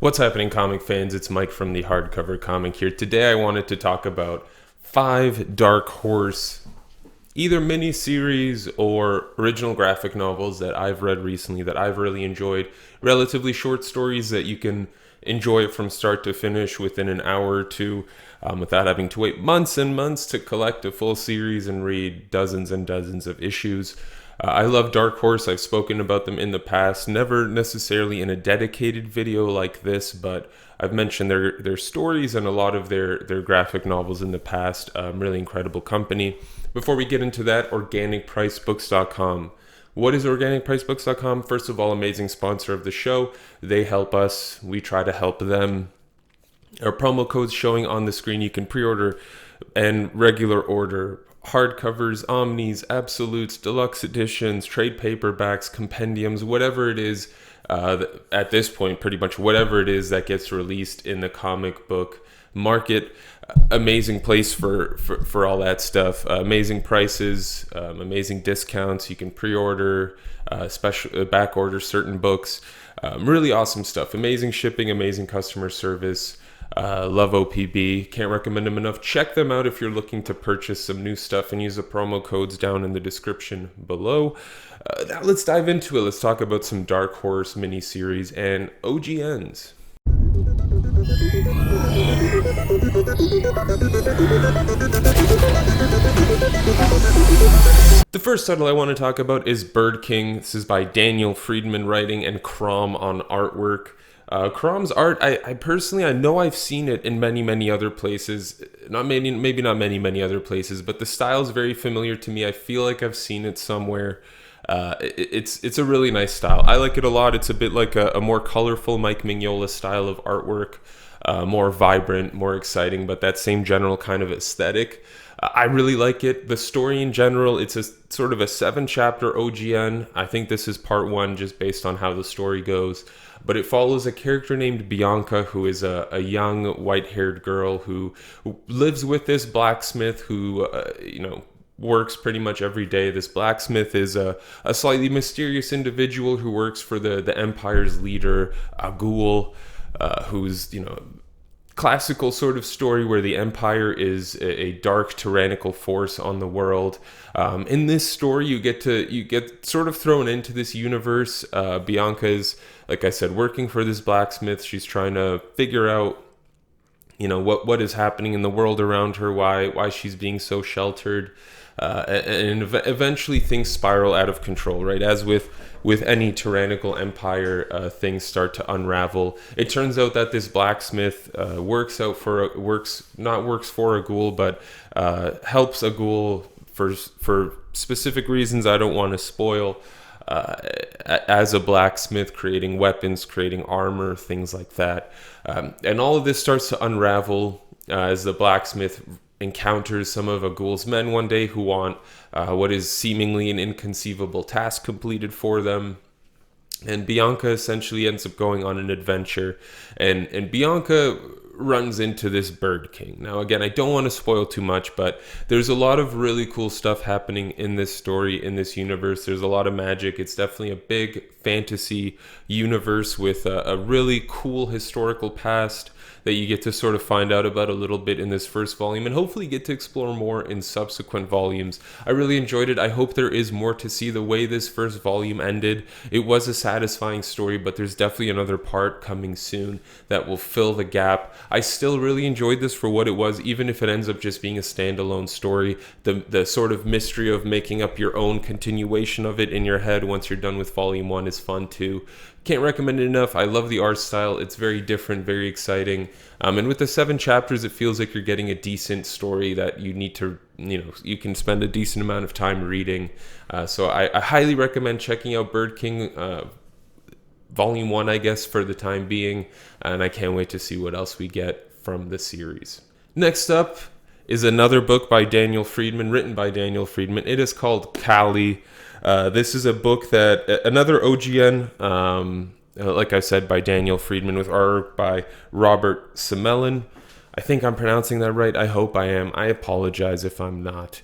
What's happening, comic fans? It's Mike from the Hardcover Comic here. Today I wanted to talk about 5 Dark Horse, either mini-series or original graphic novels that I've read recently that I've really enjoyed. Relatively short stories that you can enjoy it from start to finish within an hour or two without having to wait months and months to collect a full series and read dozens and dozens of issues. I love Dark Horse. I've spoken about them in the past, never necessarily in a dedicated video like this, but I've mentioned their stories and a lot of their graphic novels in the past. Really incredible company. Before we get into that, organicpricebooks.com. What is organicpricebooks.com? First of all, amazing sponsor of the show. They help us. We try to help them. Our promo code's showing on the screen. You can pre-order and regular order hardcovers, omnis, absolutes, deluxe editions, trade paperbacks, compendiums, whatever it is. At this point, pretty much whatever it is that gets released in the comic book market. Amazing place for all that stuff. Amazing prices, amazing discounts. You can pre-order, special back order certain books. Really awesome stuff. Amazing shipping, amazing customer service. Love OPB. Can't recommend them enough. Check them out if you're looking to purchase some new stuff and use the promo codes down in the description below. Now let's dive into it. Let's talk about some Dark Horse miniseries and OGNs. The first title I want to talk about is Bird King. This is by Daniel Friedman writing and Crom on artwork. Crom's art, I personally, I know I've seen it in many other places. Maybe not many other places, but the style is very familiar to me. I feel like I've seen it somewhere. It's a really nice style. I like it a lot. It's a bit like a more colorful Mike Mignola style of artwork. More vibrant, more exciting, but that same general kind of aesthetic. I really like it. The story in general, it's a sort of a 7-chapter OGN. I think this is part 1 just based on how the story goes. But it follows a character named Bianca, who is a young white-haired girl who lives with this blacksmith who, works pretty much every day. This blacksmith is a slightly mysterious individual who works for the Empire's leader, a ghoul, who's, classical sort of story where the Empire is a dark tyrannical force on the world. In this story, you get sort of thrown into this universe. Bianca is, like I said, working for this blacksmith. She's trying to figure out, what is happening in the world around her, why she's being so sheltered. And eventually things spiral out of control, right? As with any tyrannical empire, things start to unravel. It turns out that this blacksmith works for a ghoul, but helps a ghoul for specific reasons I don't want to spoil. As a blacksmith, creating weapons, creating armor, things like that. And all of this starts to unravel as the blacksmith encounters some of a ghoul's men one day who want what is seemingly an inconceivable task completed for them. And Bianca essentially ends up going on an adventure. And Bianca runs into this Bird King. Now, again, I don't want to spoil too much, but there's a lot of really cool stuff happening in this story, in this universe. There's a lot of magic. It's definitely a big fantasy universe with a really cool historical past that you get to sort of find out about a little bit in this first volume and hopefully get to explore more in subsequent volumes. I really enjoyed it. I hope there is more to see. The way this first volume ended, it was a satisfying story, but there's definitely another part coming soon that will fill the gap. I still really enjoyed this for what it was, even if it ends up just being a standalone story. The sort of mystery of making up your own continuation of it in your head once you're done with volume 1 is fun too. Can't recommend it enough. I love the art style. It's very different, very exciting. And with the 7 chapters, it feels like you're getting a decent story that you need to, you can spend a decent amount of time reading. So I highly recommend checking out Bird King Volume 1, I guess, for the time being. And I can't wait to see what else we get from the series. Next up is another book by Daniel Friedman, written by Daniel Friedman. It is called Kali. This is a book that, another OGN, like I said, by Daniel Friedman with art by Robert Semelin. I think I'm pronouncing that right. I hope I am. I apologize if I'm not.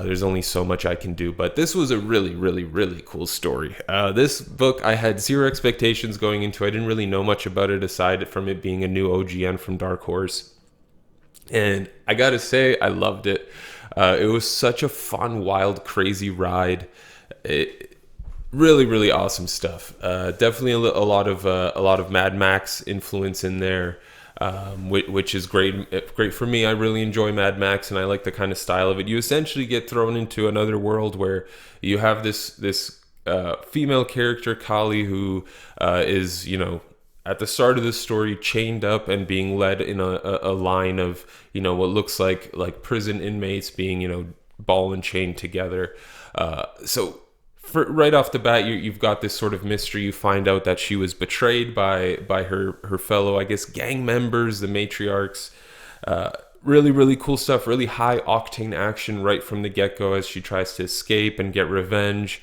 There's only so much I can do, but this was a really, really, really cool story. This book, I had zero expectations going into. I didn't really know much about it aside from it being a new OGN from Dark Horse. And I gotta say, I loved it. It was such a fun, wild, crazy ride. Really, really awesome stuff. Definitely a lot of Mad Max influence in there, which is great. Great for me. I really enjoy Mad Max, and I like the kind of style of it. You essentially get thrown into another world where you have this female character, Kali, who is, at the start of the story, chained up and being led in a line of, what looks like prison inmates being, ball and chained together. So right off the bat, you've got this sort of mystery. You find out that she was betrayed by her fellow, I guess, gang members, the matriarchs. Really, really cool stuff. Really high octane action right from the get-go as she tries to escape and get revenge.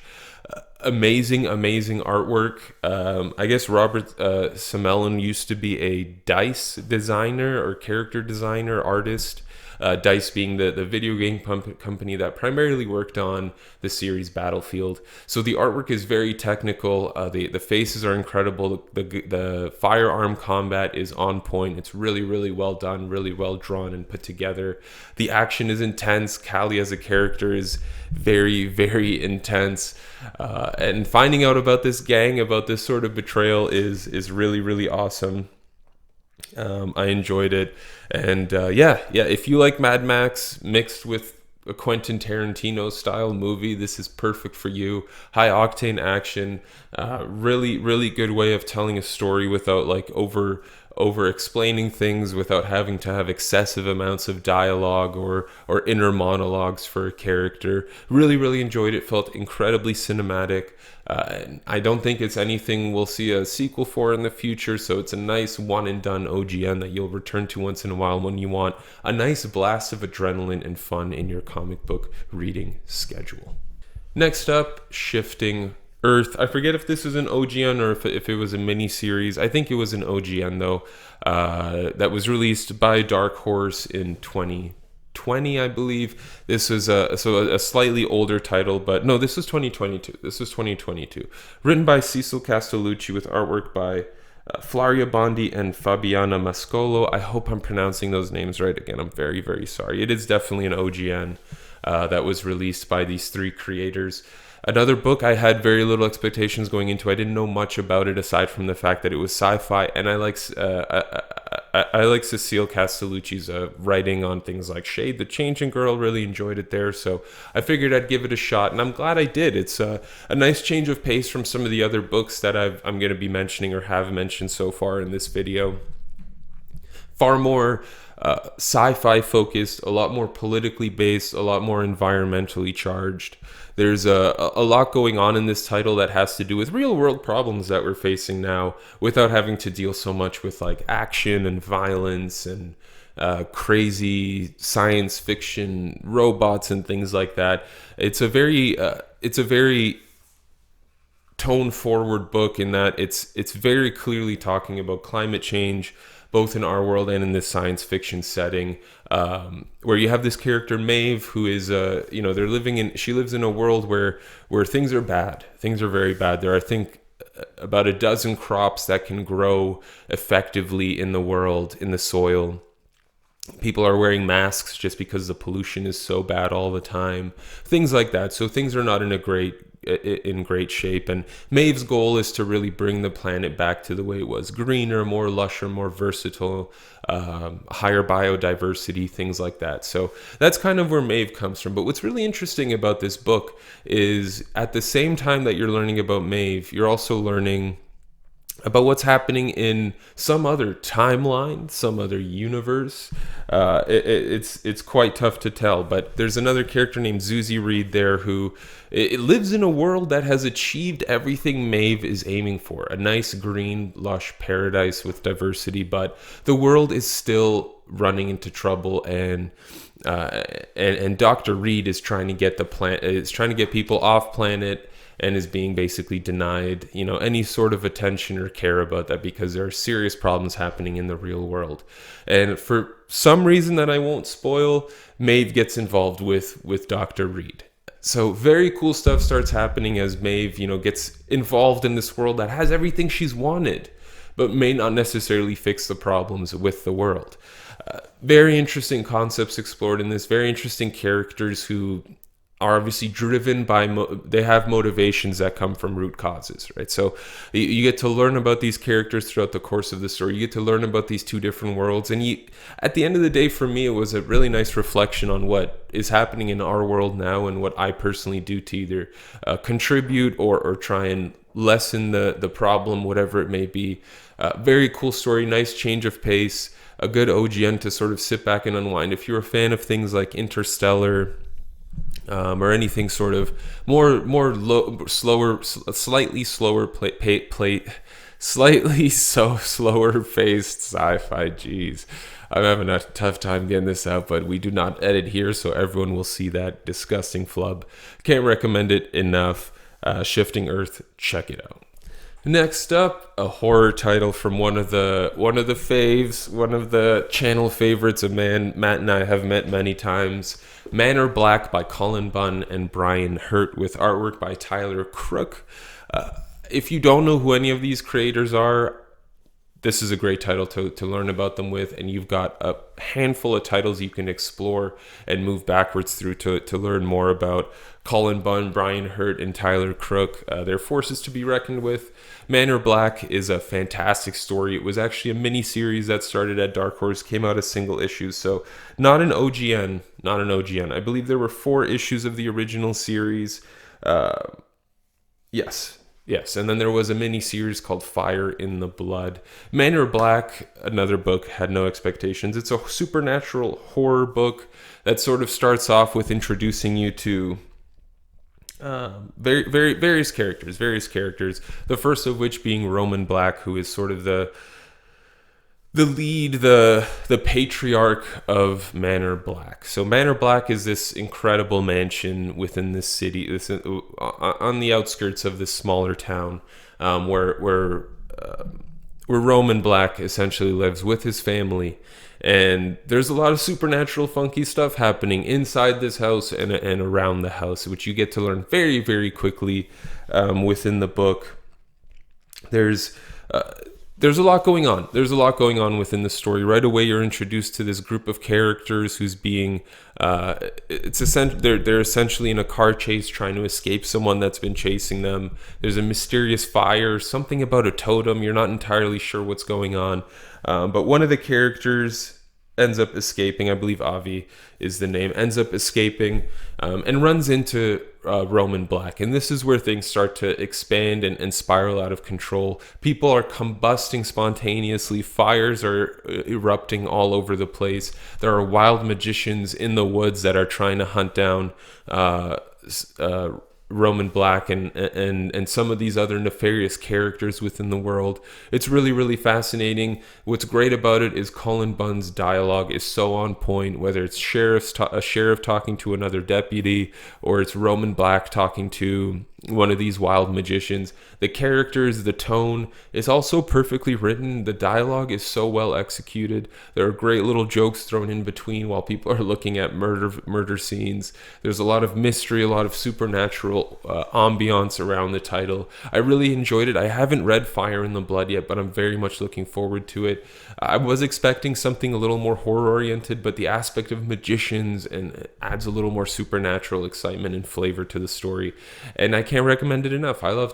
Amazing artwork. I guess Robert Semelin used to be a dice designer or character designer, artist. DICE being the video game company that primarily worked on the series Battlefield. So the artwork is very technical. The faces are incredible. The firearm combat is on point. It's really, really well done, really well drawn and put together. The action is intense. Callie as a character is very, very intense. And finding out about this gang, about this sort of betrayal is really, really awesome. I enjoyed it, and if you like Mad Max mixed with a Quentin Tarantino style movie, this is perfect for you. High octane action, really, really good way of telling a story without over explaining things, without having to have excessive amounts of dialogue or inner monologues for a character. Really, really enjoyed it. Felt incredibly cinematic. I don't think it's anything we'll see a sequel for in the future, so it's a nice one and done OGN that you'll return to once in a while when you want a nice blast of adrenaline and fun in your comic book reading schedule. Next up, Shifting Earth. I forget if this was an OGN or if it was a mini series. I think it was an OGN though. That was released by Dark Horse in 2020, I believe. This was a slightly older title, but no, this was 2022. This was 2022. Written by Cecil Castellucci with artwork by Flaria Bondi and Fabiana Mascolo. I hope I'm pronouncing those names right. Again, I'm very, very sorry. It is definitely an OGN that was released by these three creators. Another book I had very little expectations going into. I didn't know much about it aside from the fact that it was sci-fi, and I like Cecile Castellucci's writing on things like Shade the Changing Girl. Really enjoyed it there, so I figured I'd give it a shot, and I'm glad I did. It's a nice change of pace from some of the other books that I'm going to be mentioning or have mentioned so far in this video. Far more sci-fi focused, a lot more politically based, a lot more environmentally charged. There's a lot going on in this title that has to do with real world problems that we're facing now without having to deal so much with like action and violence and crazy science fiction robots and things like that. It's a very tone forward book in that it's very clearly talking about climate change, both in our world and in this science fiction setting, where you have this character Maeve, who is, she lives in a world where things are bad. Things are very bad. There are, I think, about a dozen crops that can grow effectively in the world, in the soil. People are wearing masks just because the pollution is so bad all the time. Things like that. So things are not in great shape, and Maeve's goal is to really bring the planet back to the way it was: greener, more lusher, more versatile, higher biodiversity, things like that. So that's kind of where Maeve comes from. But what's really interesting about this book is at the same time that you're learning about Maeve, you're also learning about what's happening in some other timeline, some other universe. It's quite tough to tell, but there's another character named Zuzi Reed there who it lives in a world that has achieved everything Maeve is aiming for: a nice, green, lush paradise with diversity, but the world is still running into trouble, and Dr. Reed is trying to get people off planet and is being basically denied, any sort of attention or care about that because there are serious problems happening in the real world. And for some reason that I won't spoil, Maeve gets involved with Dr. Reed. So very cool stuff starts happening as Maeve, gets involved in this world that has everything she's wanted, but may not necessarily fix the problems with the world. Very interesting concepts explored in this, very interesting characters who are obviously driven by they have motivations that come from root causes, right? So you get to learn about these characters throughout the course of the story. You get to learn about these two different worlds, and at the end of the day, for me, it was a really nice reflection on what is happening in our world now and what I personally do to either contribute or try and lessen the problem, whatever it may be. Very cool story, nice change of pace, a good OGN to sort of sit back and unwind. If you're a fan of things like Interstellar, or anything sort of slower, slightly slower slower paced sci-fi. Jeez, I'm having a tough time getting this out, but we do not edit here, so everyone will see that disgusting flub. Can't recommend it enough. Shifting Earth, check it out. Next up, a horror title from one of the faves, one of the channel favorites, a man Matt and I have met many times. Manor Black by Colin Bunn and Brian Hurt, with artwork by Tyler Crook. If you don't know who any of these creators are, this is a great title to learn about them with, and you've got a handful of titles you can explore and move backwards through to learn more about Colin Bunn, Brian Hurt, and Tyler Crook. They're forces to be reckoned with. Manor Black is a fantastic story. It was actually a mini-series that started at Dark Horse, came out as single issues, so not an OGN. I believe there were 4 issues of the original series. Yes, and then there was a mini-series called Fire in the Blood. Manor Black, another book, had no expectations. It's a supernatural horror book that sort of starts off with introducing you to various characters. The first of which being Roman Black, who is sort of the lead, the patriarch of Manor Black. So Manor Black is this incredible mansion within this city, on the outskirts of this smaller town, where Roman Black essentially lives with his family. And there's a lot of supernatural funky stuff happening inside this house and around the house, which you get to learn very, very quickly within the book. There's a lot going on. There's a lot going on within the story. Right away, you're introduced to this group of characters who's being they're essentially in a car chase trying to escape someone that's been chasing them. There's a mysterious fire, something about a totem. You're not entirely sure what's going on. But one of the characters ends up escaping. I believe Avi is the name. Ends up escaping and runs into Roman Black. And this is where things start to expand and spiral out of control. People are combusting spontaneously. Fires are erupting all over the place. There are wild magicians in the woods that are trying to hunt down Roman Black and some of these other nefarious characters within the world. It's really, really fascinating. What's great about it is Colin Bunn's dialogue is so on point, whether it's a sheriff talking to another deputy or it's Roman Black talking to one of these wild magicians. The characters, the tone is also perfectly written. The dialogue is so well executed. There are great little jokes thrown in between while people are looking at murder scenes. There's a lot of mystery, a lot of supernatural ambiance around the title. I really enjoyed it. I haven't read Fire in the Blood yet, but I'm very much looking forward to it. I was expecting something a little more horror oriented, but the aspect of magicians and adds a little more supernatural excitement and flavor to the story. And I can't recommend it enough. I love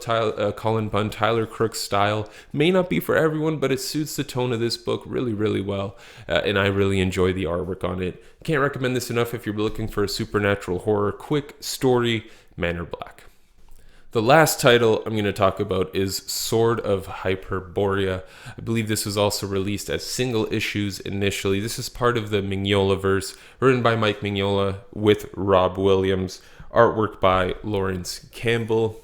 Colin Bunn. Tyler Crook's style may not be for everyone, but it suits the tone of this book really, really well. And I really enjoy the artwork on it. Can't recommend this enough if you're looking for a supernatural horror, quick story, Manor Black. The last title I'm going to talk about is Sword of Hyperborea. I believe this was also released as single issues initially. This is part of the Mignola-verse, written by Mike Mignola with Rob Williams. Artwork by Lawrence Campbell.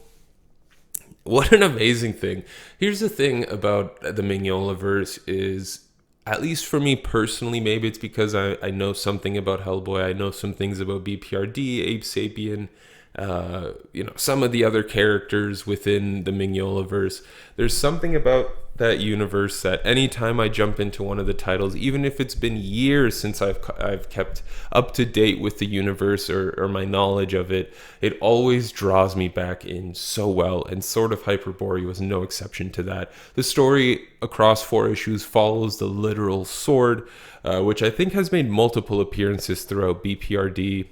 What an amazing thing. Here's the thing about the Mignola-verse is, at least for me personally, maybe it's because I know something about Hellboy. I know some things about BPRD, Ape Sapien, some of the other characters within the Mignolaverse. There's something about that universe that anytime I jump into one of the titles, even if it's been years since I've kept up to date with the universe or my knowledge of it, it always draws me back in so well, and Sword of Hyperborea was no exception to that. The story across 4 issues follows the literal sword, which I think has made multiple appearances throughout BPRD,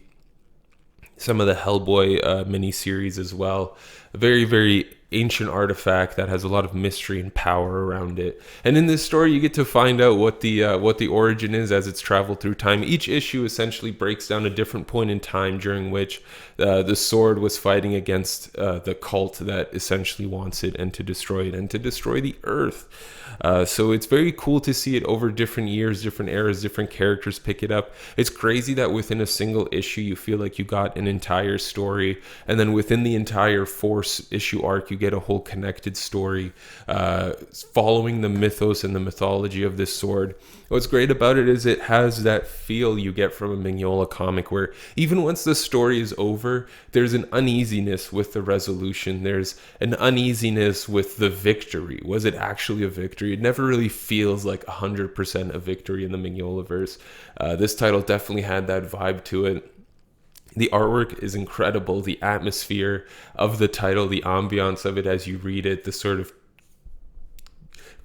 some of the Hellboy miniseries as well. A very, very ancient artifact that has a lot of mystery and power around it. And in this story, you get to find out what the origin is as it's traveled through time. Each issue essentially breaks down a different point in time during which the sword was fighting against the cult that essentially wants it and to destroy it and to destroy the Earth. So it's very cool to see it over different years, different eras, different characters pick it up. It's crazy that within a single issue, you feel like you got an entire story. And then within the entire 4-issue arc, you get a whole connected story following the mythos and the mythology of this sword. What's great about it is it has that feel you get from a Mignola comic where even once the story is over, there's an uneasiness with the resolution. There's an uneasiness with the victory. Was it actually a victory? It never really feels like 100% a victory in the Mignolaverse. This title definitely had that vibe to it. The artwork is incredible. The atmosphere of the title, the ambiance of it as you read it, the sort of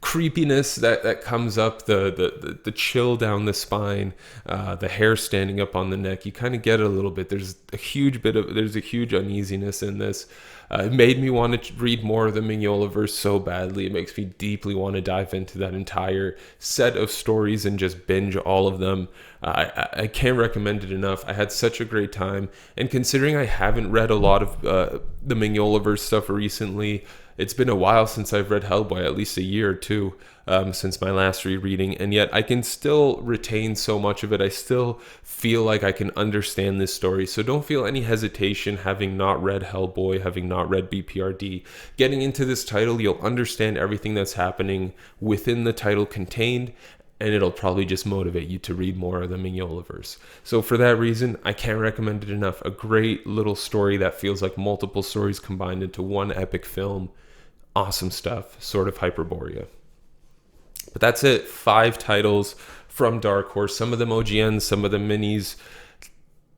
creepiness that comes up, the chill down the spine, the hair standing up on the neck. You kind of get it a little bit. There's a huge uneasiness in this. It made me want to read more of the Mignolaverse so badly. It makes me deeply want to dive into that entire set of stories and just binge all of them. I can't recommend it enough. I had such a great time. And considering I haven't read a lot of the Mignolaverse stuff recently, it's been a while since I've read Hellboy, at least a year or two since my last rereading, and yet I can still retain so much of it. I still feel like I can understand this story, so don't feel any hesitation having not read Hellboy, having not read BPRD. Getting into this title, you'll understand everything that's happening within the title contained, and it'll probably just motivate you to read more of the Mignolaverse. So for that reason, I can't recommend it enough. A great little story that feels like multiple stories combined into one epic film. Awesome stuff. Sword of Hyperborea. But that's it. 5 titles from Dark Horse. Some of them OGNs, some of them minis.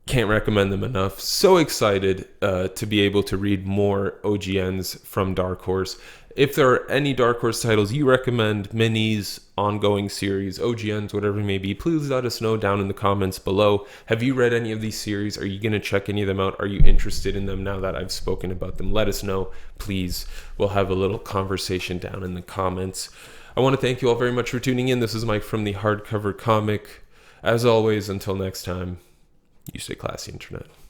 Can't recommend them enough. So excited to be able to read more OGNs from Dark Horse. If there are any Dark Horse titles you recommend, minis, ongoing series, OGNs, whatever it may be, please let us know down in the comments below. Have you read any of these series? Are you going to check any of them out? Are you interested in them now that I've spoken about them? Let us know, please. We'll have a little conversation down in the comments. I want to thank you all very much for tuning in. This is Mike from the Hardcover Comic. As always, until next time, you stay classy, Internet.